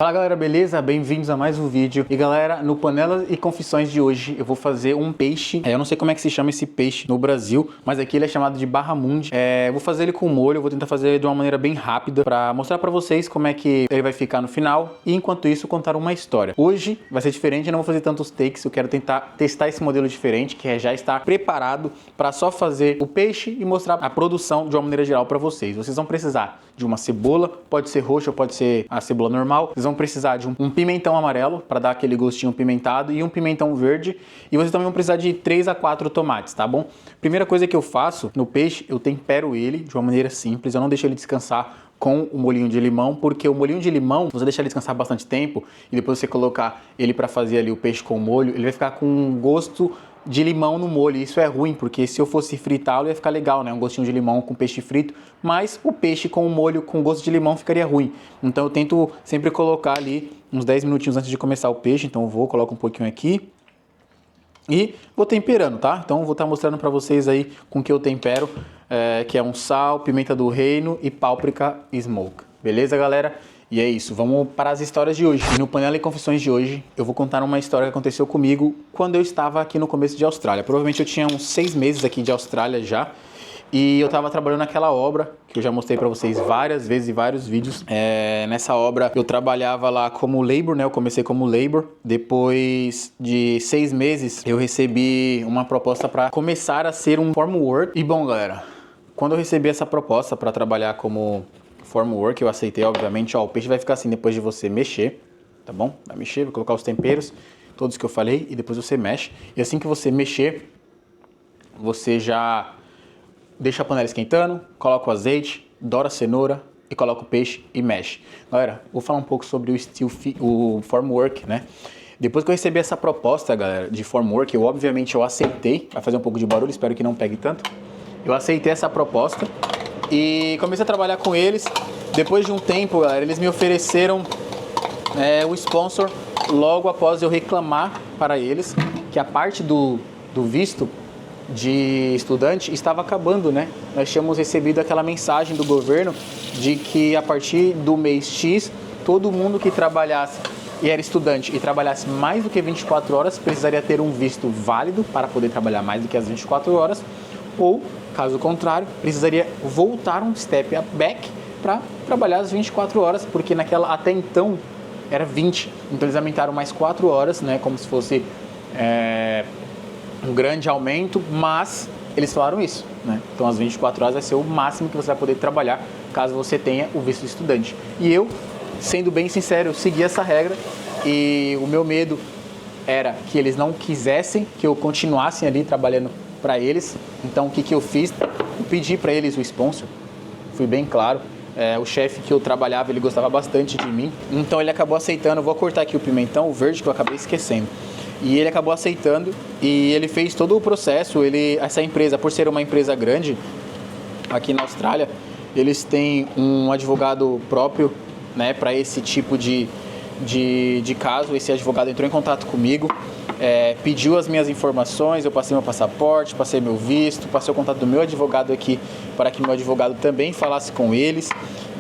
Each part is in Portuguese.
Fala galera, beleza? Bem-vindos a mais um vídeo. E galera, no Panelas e Confissões de hoje eu vou fazer um peixe. Eu não sei como é que se chama esse peixe no Brasil, mas aqui ele é chamado de barramundi. Eu vou fazer ele com molho, eu vou tentar fazer de uma maneira bem rápida pra mostrar pra vocês como é que ele vai ficar no final. E enquanto isso, contar uma história. Hoje vai ser diferente, eu não vou fazer tantos takes, eu quero tentar testar esse modelo diferente, que é já estar preparado pra só fazer o peixe e mostrar a produção de uma maneira geral pra vocês. Vocês vão precisar de uma cebola, pode ser roxa ou pode ser a cebola normal. Vocês vão precisar de um pimentão amarelo para dar aquele gostinho pimentado e um pimentão verde, e vocês também vão precisar de 3 a 4 tomates, tá bom? Primeira coisa que eu faço no peixe, eu tempero ele de uma maneira simples, eu não deixo ele descansar com o molhinho de limão, porque o molhinho de limão, você deixar ele descansar bastante tempo e depois você colocar ele para fazer ali o peixe com molho, ele vai ficar com um gosto de limão no molho. Isso é ruim, porque se eu fosse fritá-lo ia ficar legal, né? Um gostinho de limão com peixe frito, mas o peixe com o molho com gosto de limão ficaria ruim. Então eu tento sempre colocar ali uns 10 minutinhos antes de começar o peixe, então eu coloco um pouquinho aqui e vou temperando, tá? Então eu vou estar mostrando para vocês aí com que eu tempero, que é um sal, pimenta do reino e páprica smoke. Beleza, galera? E é isso, vamos para as histórias de hoje. E no Panela e Confissões de hoje, eu vou contar uma história que aconteceu comigo quando eu estava aqui no começo de Austrália. Provavelmente eu tinha uns 6 meses aqui de Austrália já, e eu estava trabalhando naquela obra, que eu já mostrei para vocês várias vezes em vários vídeos. Nessa obra eu trabalhava lá como labor, né? Eu comecei como labor. Depois de 6 meses, eu recebi uma proposta para começar a ser um farm worker. E bom, galera, quando eu recebi essa proposta para trabalhar como farm worker, eu aceitei, obviamente. Ó, o peixe vai ficar assim depois de você mexer, tá bom? Vai mexer, vai colocar os temperos, todos que eu falei, e depois você mexe. E assim que você mexer, você já deixa a panela esquentando, coloca o azeite, doura a cenoura e coloca o peixe e mexe. Galera, vou falar um pouco sobre o farm work, né? Depois que eu recebi essa proposta, galera, de farm work, obviamente eu aceitei. Vai fazer um pouco de barulho, espero que não pegue tanto. Eu aceitei essa proposta e comecei a trabalhar com eles. Depois de um tempo, galera, eles me ofereceram o sponsor logo após eu reclamar para eles que a parte do visto de estudante estava acabando, né? Nós tínhamos recebido aquela mensagem do governo de que a partir do mês X, todo mundo que trabalhasse e era estudante e trabalhasse mais do que 24 horas precisaria ter um visto válido para poder trabalhar mais do que as 24 horas, ou caso contrário, precisaria voltar um step back para trabalhar as 24 horas, porque até então era 20. Então eles aumentaram mais 4 horas, né, como se fosse um grande aumento, mas eles falaram isso, né? Então as 24 horas vai ser o máximo que você vai poder trabalhar caso você tenha o visto de estudante. E eu, sendo bem sincero, eu segui essa regra, e o meu medo era que eles não quisessem que eu continuasse ali trabalhando para eles. Então o que eu fiz? Eu pedi para eles o sponsor, fui bem claro. O chefe que eu trabalhava, ele gostava bastante de mim, então ele acabou aceitando. Eu vou cortar aqui o pimentão, o verde, que eu acabei esquecendo. E ele acabou aceitando e ele fez todo o processo. Essa empresa, por ser uma empresa grande aqui na Austrália, eles têm um advogado próprio, né, para esse tipo de caso. Esse advogado entrou em contato comigo, pediu as minhas informações, eu passei meu passaporte, passei meu visto, passei o contato do meu advogado aqui para que meu advogado também falasse com eles,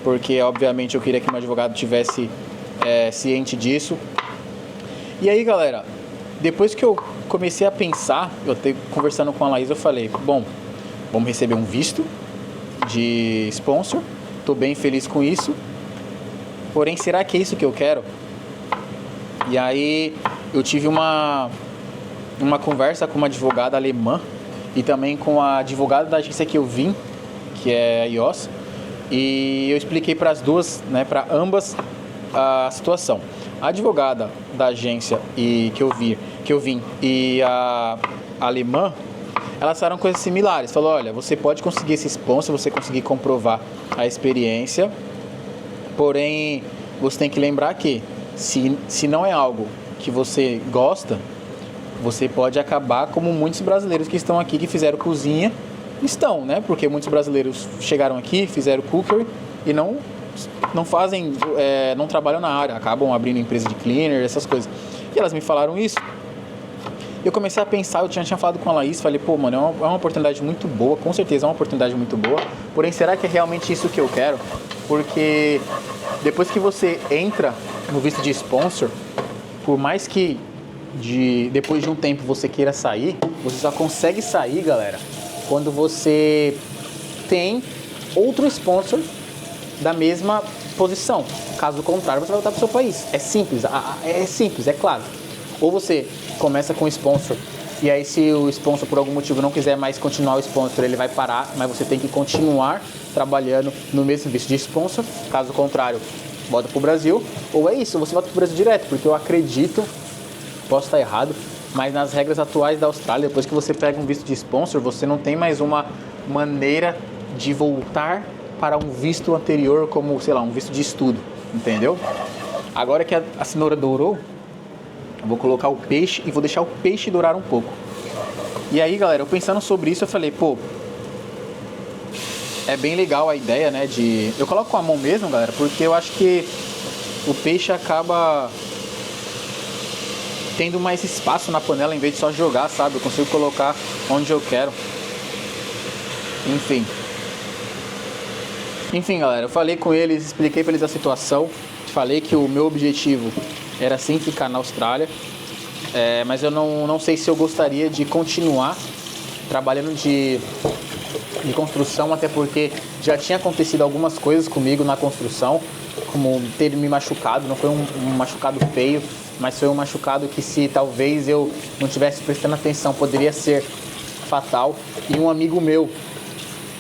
porque obviamente eu queria que meu advogado tivesse ciente disso. E aí, galera, depois que eu comecei a pensar, conversando com a Laís, eu falei, bom, vamos receber um visto de sponsor, estou bem feliz com isso, porém, será que é isso que eu quero? E aí eu tive uma conversa com uma advogada alemã e também com a advogada da agência que eu vim, que é a IOS, e eu expliquei para as duas, né, para ambas, a situação. A advogada da agência que eu vim e a alemã, elas falaram coisas similares. Falou, olha, você pode conseguir esse sponsor, você conseguir comprovar a experiência, porém você tem que lembrar que se não é algo que você gosta, você pode acabar como muitos brasileiros que estão aqui, que fizeram cozinha, estão, né? Porque muitos brasileiros chegaram aqui, fizeram cookery e não fazem, não trabalham na área, acabam abrindo empresa de cleaner, essas coisas. E elas me falaram isso. Eu comecei a pensar, eu tinha falado com a Laís, falei, pô, mano, é uma oportunidade muito boa, com certeza é uma oportunidade muito boa, porém, será que é realmente isso que eu quero? Porque depois que você entra no visto de sponsor, por mais que depois de um tempo você queira sair, você só consegue sair, galera, quando você tem outro sponsor da mesma posição. Caso contrário, você vai voltar para o seu país. É simples, é claro. Ou você começa com o sponsor e aí se o sponsor por algum motivo não quiser mais continuar o sponsor, ele vai parar, mas você tem que continuar trabalhando no mesmo visto de sponsor. Caso contrário, volta para o Brasil. Ou é isso, você volta para o Brasil direto, porque eu acredito, posso estar errado, mas nas regras atuais da Austrália, depois que você pega um visto de sponsor, você não tem mais uma maneira de voltar para um visto anterior, como, sei lá, um visto de estudo, entendeu? Agora que a cenoura dourou, eu vou colocar o peixe e vou deixar o peixe dourar um pouco. E aí, galera, eu pensando sobre isso, eu falei, pô, é bem legal a ideia, né, eu coloco com a mão mesmo, galera, porque eu acho que o peixe acaba tendo mais espaço na panela em vez de só jogar, sabe? Eu consigo colocar onde eu quero. Enfim, galera, eu falei com eles, expliquei pra eles a situação, falei que o meu objetivo era sim ficar na Austrália, mas eu não sei se eu gostaria de continuar trabalhando de construção, até porque já tinha acontecido algumas coisas comigo na construção, como ter me machucado. Não foi um machucado feio, mas foi um machucado que, se talvez eu não tivesse prestando atenção, poderia ser fatal. E um amigo meu,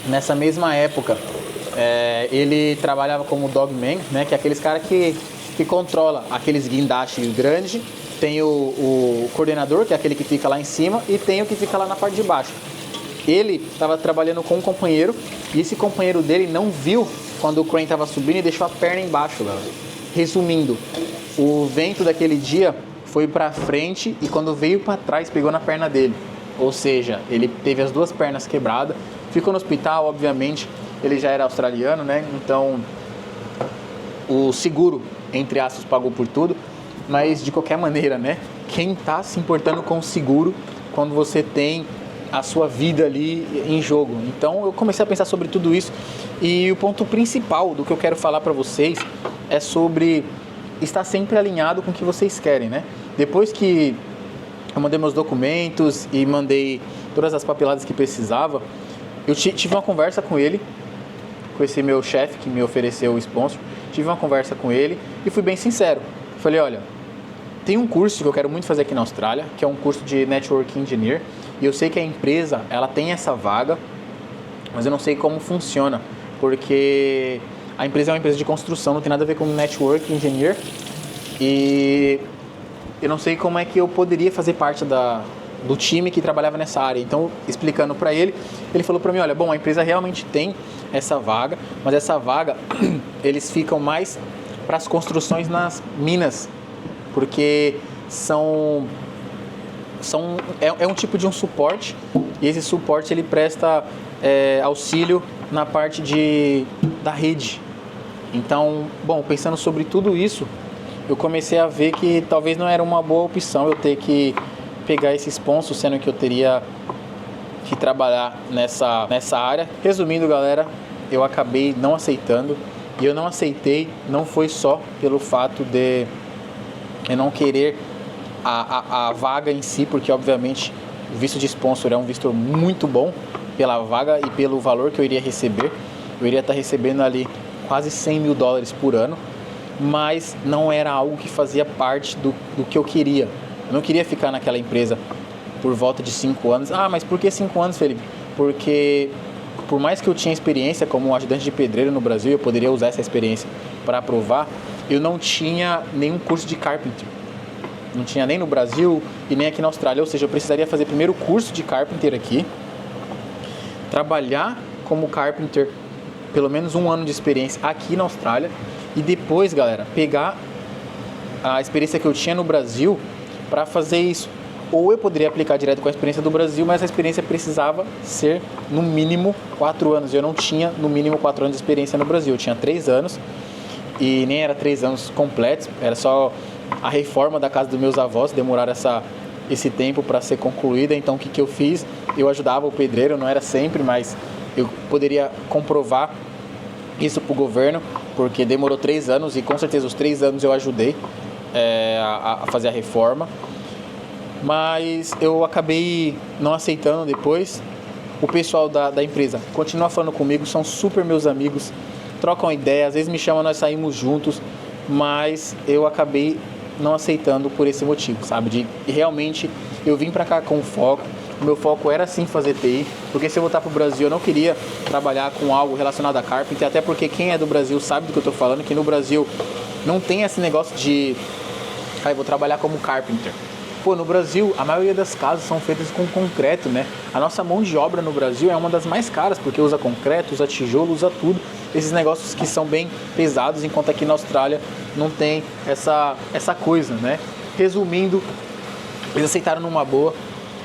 nessa mesma época, ele trabalhava como dogman, né, que é aqueles caras que controla aqueles guindastes grandes. Tem o coordenador, que é aquele que fica lá em cima, e tem o que fica lá na parte de baixo. Ele estava trabalhando com um companheiro, e esse companheiro dele não viu quando o crane estava subindo e deixou a perna embaixo, galera. Resumindo, o vento daquele dia foi para frente e quando veio para trás pegou na perna dele. Ou seja, ele teve as duas pernas quebradas, ficou no hospital, obviamente. Ele já era australiano, né? Então o seguro, entre aspas, pagou por tudo. Mas de qualquer maneira, né? Quem tá se importando com o seguro quando você tem a sua vida ali em jogo? Então eu comecei a pensar sobre tudo isso, e o ponto principal do que eu quero falar para vocês é sobre estar sempre alinhado com o que vocês querem, né? Depois que eu mandei meus documentos e mandei todas as papeladas que precisava, eu tive uma conversa com ele, com esse meu chefe que me ofereceu o sponsor. Tive uma conversa com ele e fui bem sincero. Falei, olha, tem um curso que eu quero muito fazer aqui na Austrália, que é um curso de Network Engineer, e eu sei que a empresa, ela tem essa vaga, mas eu não sei como funciona, porque a empresa é uma empresa de construção, não tem nada a ver com Network Engineer, e eu não sei como é que eu poderia fazer parte do time que trabalhava nessa área. Então, explicando para ele, ele falou para mim, olha, bom, a empresa realmente tem essa vaga, mas essa vaga, eles ficam mais para as construções nas minas, porque é um tipo de um suporte, e esse suporte ele presta auxílio na parte da rede. Então, bom, pensando sobre tudo isso, eu comecei a ver que talvez não era uma boa opção eu ter que pegar esse sponsor, sendo que eu teria que trabalhar nessa área. Resumindo, galera, eu acabei não aceitando, e eu não aceitei não foi só pelo fato de eu não querer a vaga em si, porque obviamente o visto de sponsor é um visto muito bom pela vaga e pelo valor que eu iria receber. Eu iria estar recebendo ali quase 100 mil dólares por ano, mas não era algo que fazia parte do que eu queria. Eu não queria ficar naquela empresa por volta de 5 anos. Ah, mas por que 5 anos, Felipe? Porque por mais que eu tinha experiência como ajudante de pedreiro no Brasil, eu poderia usar essa experiência para aprovar, eu não tinha nenhum curso de carpenter. Não tinha nem no Brasil e nem aqui na Austrália. Ou seja, eu precisaria fazer primeiro o curso de carpenter aqui, trabalhar como carpenter, pelo menos 1 ano de experiência aqui na Austrália, e depois, galera, pegar a experiência que eu tinha no Brasil para fazer isso. Ou eu poderia aplicar direto com a experiência do Brasil, mas a experiência precisava ser no mínimo 4 anos. Eu não tinha no mínimo 4 anos de experiência no Brasil. Eu tinha 3 anos, e nem era 3 anos completos, era só a reforma da casa dos meus avós, demoraram esse tempo para ser concluída. Então o que eu fiz? Eu ajudava o pedreiro, não era sempre, mas eu poderia comprovar isso para o governo, porque demorou 3 anos e com certeza os 3 anos eu ajudei a fazer a reforma. Mas eu acabei não aceitando depois. O pessoal da empresa continua falando comigo, são super meus amigos, trocam ideias, às vezes me chamam, nós saímos juntos, mas eu acabei não aceitando por esse motivo, sabe? Realmente eu vim pra cá com foco, o meu foco era sim fazer TI, porque se eu voltar pro Brasil eu não queria trabalhar com algo relacionado a carpenter, até porque quem é do Brasil sabe do que eu tô falando, que no Brasil não tem esse negócio de, eu vou trabalhar como carpenter. Pô, no Brasil, a maioria das casas são feitas com concreto, né? A nossa mão de obra no Brasil é uma das mais caras, porque usa concreto, usa tijolo, usa tudo. Esses negócios que são bem pesados, enquanto aqui na Austrália não tem essa coisa, né? Resumindo, eles aceitaram numa boa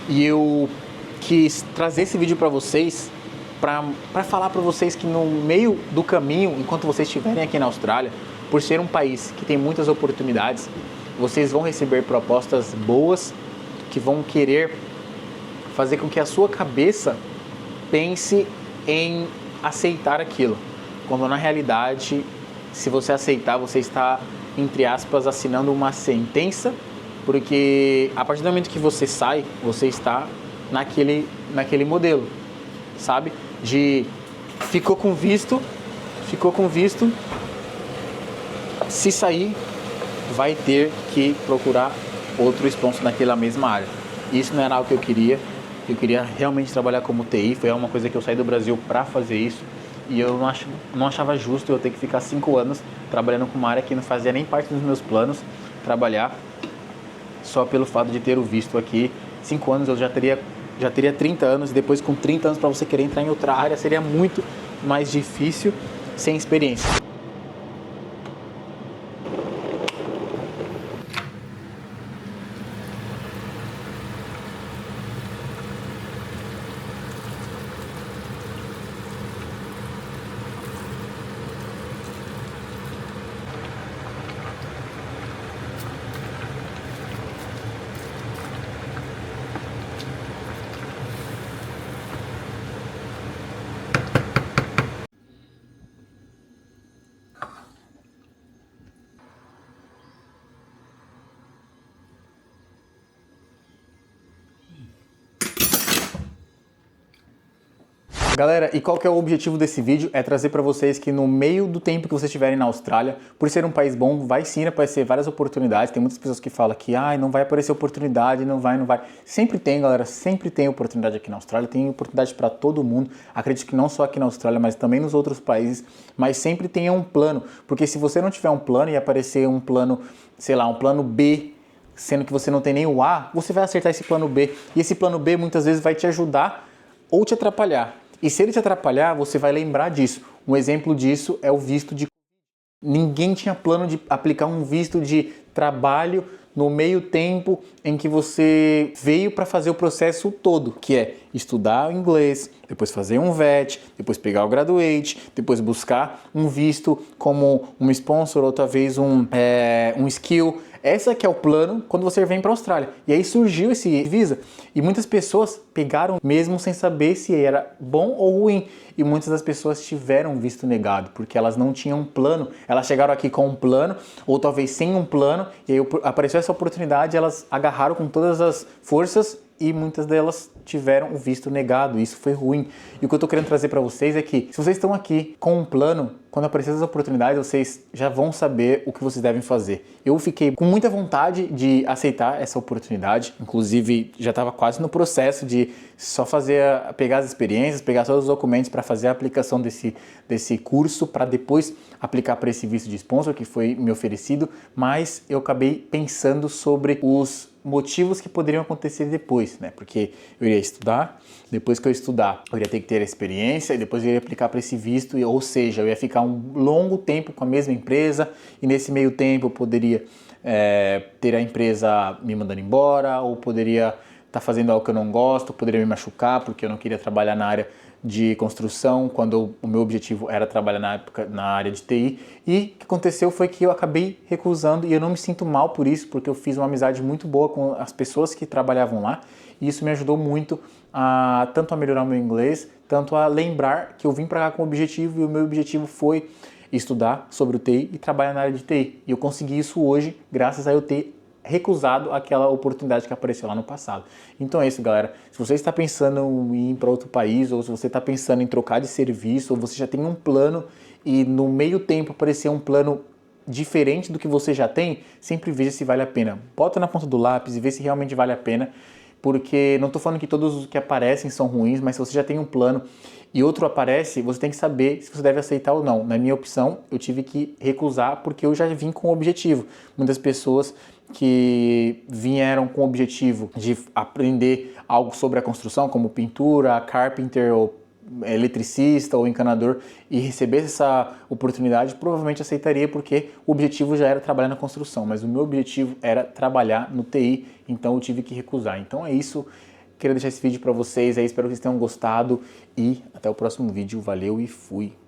e eu quis trazer esse vídeo para vocês, para falar para vocês que no meio do caminho, enquanto vocês estiverem aqui na Austrália, por ser um país que tem muitas oportunidades, vocês vão receber propostas boas que vão querer fazer com que a sua cabeça pense em aceitar aquilo. Quando na realidade, se você aceitar, você está, entre aspas, assinando uma sentença, porque a partir do momento que você sai, você está naquele modelo, sabe? De ficou com visto, se sair, vai ter que procurar outro sponsor naquela mesma área. Isso não era algo que eu queria realmente trabalhar como TI, foi uma coisa que eu saí do Brasil para fazer isso, e eu não achava justo eu ter que ficar 5 anos trabalhando com uma área que não fazia nem parte dos meus planos, trabalhar só pelo fato de ter o visto aqui. 5 anos eu já teria 30 anos, e depois com 30 anos para você querer entrar em outra área seria muito mais difícil sem experiência. Galera, e qual que é o objetivo desse vídeo? É trazer para vocês que no meio do tempo que vocês estiverem na Austrália, por ser um país bom, vai sim aparecer várias oportunidades. Tem muitas pessoas que falam que não vai aparecer oportunidade, não vai. Sempre tem, galera, sempre tem oportunidade aqui na Austrália, tem oportunidade para todo mundo. Acredito que não só aqui na Austrália, mas também nos outros países, mas sempre tenha um plano, porque se você não tiver um plano e aparecer um plano, sei lá, um plano B, sendo que você não tem nem o A, você vai acertar esse plano B. E esse plano B muitas vezes vai te ajudar ou te atrapalhar. E se ele te atrapalhar, você vai lembrar disso. Um exemplo disso é o visto de... Ninguém tinha plano de aplicar um visto de trabalho no meio tempo em que você veio para fazer o processo todo, que é estudar o inglês, depois fazer um VET, depois pegar o Graduate, depois buscar um visto como um sponsor ou talvez um skill. Essa que é o plano quando você vem para a Austrália. E aí surgiu esse visa e muitas pessoas pegaram mesmo sem saber se era bom ou ruim. E muitas das pessoas tiveram visto negado porque elas não tinham um plano. Elas chegaram aqui com um plano ou talvez sem um plano e aí apareceu essa oportunidade, elas agarraram com todas as forças e muitas delas tiveram o visto negado. Isso foi ruim. E o que eu tô querendo trazer para vocês é que se vocês estão aqui com um plano, quando aparecer as oportunidades, vocês já vão saber o que vocês devem fazer. Eu fiquei com muita vontade de aceitar essa oportunidade, inclusive já estava quase no processo de só pegar as experiências, pegar todos os documentos para fazer a aplicação desse curso, para depois aplicar para esse visto de sponsor que foi me oferecido, mas eu acabei pensando sobre os motivos que poderiam acontecer depois, né? Porque eu iria estudar, depois que eu estudar, eu iria ter que ter a experiência e depois eu iria aplicar para esse visto, ou seja, eu ia ficar um longo tempo com a mesma empresa e nesse meio tempo eu poderia ter a empresa me mandando embora ou poderia estar fazendo algo que eu não gosto, poderia me machucar porque eu não queria trabalhar na área de construção, quando o meu objetivo era trabalhar na época na área de TI. E o que aconteceu foi que eu acabei recusando e eu não me sinto mal por isso, porque eu fiz uma amizade muito boa com as pessoas que trabalhavam lá e isso me ajudou muito tanto a melhorar o meu inglês, tanto a lembrar que eu vim para cá com um objetivo e o meu objetivo foi estudar sobre o TI e trabalhar na área de TI. E eu consegui isso hoje graças a eu ter recusado aquela oportunidade que apareceu lá no passado. Então é isso, galera. Se você está pensando em ir para outro país, ou se você está pensando em trocar de serviço, ou você já tem um plano e no meio tempo aparecer um plano diferente do que você já tem, sempre veja se vale a pena. Bota na ponta do lápis e vê se realmente vale a pena, porque não estou falando que todos os que aparecem são ruins, mas se você já tem um plano e outro aparece, você tem que saber se você deve aceitar ou não. Na minha opção, eu tive que recusar porque eu já vim com o objetivo. Muitas pessoas que vieram com o objetivo de aprender algo sobre a construção, como pintura, carpenter ou eletricista ou encanador, e receber essa oportunidade, provavelmente aceitaria porque o objetivo já era trabalhar na construção, mas o meu objetivo era trabalhar no TI, então eu tive que recusar. Então é isso, queria deixar esse vídeo para vocês aí, espero que vocês tenham gostado e até o próximo vídeo, valeu e fui!